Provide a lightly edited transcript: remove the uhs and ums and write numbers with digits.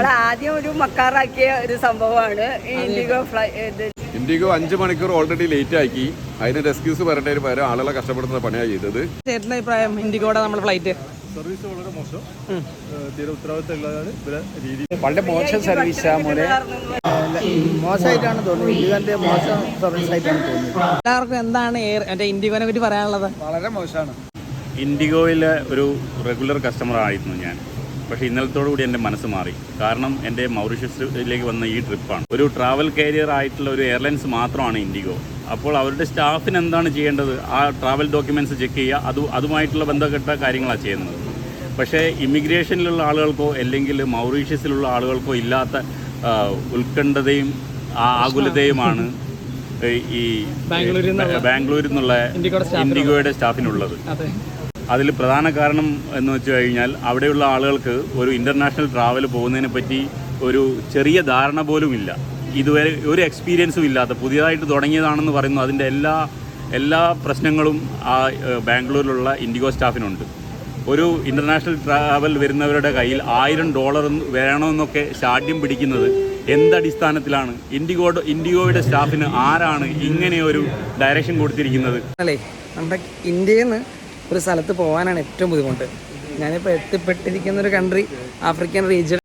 ആദ്യം ഒരു മക്കാറാക്കിയ ഒരു സംഭവമാണ് ഇൻഡിഗോ 5 മണിക്കൂർ ഓൾറെഡി ലേറ്റ് ആക്കി. അതിനൊരു എക്സ്ക്യൂസ് പറയേണ്ടതിന് പകരം ആളുകളെ കഷ്ടപ്പെടുന്ന പണിയാണ് ചെയ്തത്. ചേട്ടൻ്റെ അഭിപ്രായം ഇൻഡിഗോയുടെ നമ്മുടെ ഫ്ലൈറ്റ് സർവീസ് വളരെ മോശം, തീരെ ഉത്തരവാദിത്തം ഇല്ലാതെ രീതി വളരെ മോശം സർവീസാണ് മോനെ, മോശമായിട്ടാണ് തോന്നുന്നത്. ഇൻഡിഗോന്റെ മോശം സർവീസ് ആയിട്ടാണ് തോന്നുന്നത്. എല്ലാവർക്കും എന്താണ് ഇൻഡിഗോനെ പറ്റി പറയാനുള്ളത്? വളരെ മോശമാണ്. ഇൻഡിഗോയിലെ ഒരു റെഗുലർ കസ്റ്റമർ ആയിരുന്നു ഞാൻ. പക്ഷേ ഇന്നലത്തോടുകൂടി എൻ്റെ മനസ്സ് മാറി. കാരണം എൻ്റെ മൗറീഷ്യസിലേക്ക് വന്ന ഈ ട്രിപ്പാണ്. ഒരു ട്രാവൽ കാരിയർ ആയിട്ടുള്ള ഒരു എയർലൈൻസ് മാത്രമാണ് ഇൻഡിഗോ. അപ്പോൾ അവരുടെ സ്റ്റാഫിന് എന്താണ് ചെയ്യേണ്ടത്? ആ ട്രാവൽ ഡോക്യുമെൻറ്റ്സ് ചെക്ക് ചെയ്യുക, അതുമായിട്ടുള്ള ബന്ധപ്പെട്ട കാര്യങ്ങളാണ് ചെയ്യുന്നത്. പക്ഷേ ഇമിഗ്രേഷനിലുള്ള ആളുകൾക്കോ അല്ലെങ്കിൽ മൗറീഷ്യസിലുള്ള ആളുകൾക്കോ ഇല്ലാത്ത ഉത്കണ്ഠതയും ആകുലതയുമാണ് ഈ ബാംഗ്ലൂരിൽ നിന്നുള്ള ഇൻഡിഗോയുടെ സ്റ്റാഫിനുള്ളത്. അതിൽ പ്രധാന കാരണം എന്ന് വെച്ച് കഴിഞ്ഞാൽ അവിടെയുള്ള ആളുകൾക്ക് ഒരു ഇൻ്റർനാഷണൽ ട്രാവൽ പോകുന്നതിനെ പറ്റി ഒരു ചെറിയ ധാരണ പോലും ഇല്ല. ഇതുവരെ ഒരു എക്സ്പീരിയൻസും ഇല്ലാത്ത, പുതിയതായിട്ട് തുടങ്ങിയതാണെന്ന് പറയുന്നു. അതിൻ്റെ എല്ലാ പ്രശ്നങ്ങളും ആ ബാംഗ്ലൂരിലുള്ള ഇൻഡിഗോ സ്റ്റാഫിനുണ്ട്. ഒരു ഇൻ്റർനാഷണൽ ട്രാവൽ വരുന്നവരുടെ കയ്യിൽ $1000 വേണമെന്നൊക്കെ ശാഠ്യം പിടിക്കുന്നത് എന്തടിസ്ഥാനത്തിലാണ്? ഇൻഡിഗോയുടെ സ്റ്റാഫിന് ആരാണ് ഇങ്ങനെയൊരു ഡയറക്ഷൻ കൊടുത്തിരിക്കുന്നത്? അല്ലേ, നമ്മുടെ ഇന്ത്യയിൽ നിന്ന് ഒരു സ്ഥലത്ത് പോകാനാണ് ഏറ്റവും ബുദ്ധിമുട്ട്. ഞാനിപ്പോൾ എത്തിപ്പെട്ടിരിക്കുന്ന ഒരു കൺട്രി ആഫ്രിക്കൻ റീജിയൻ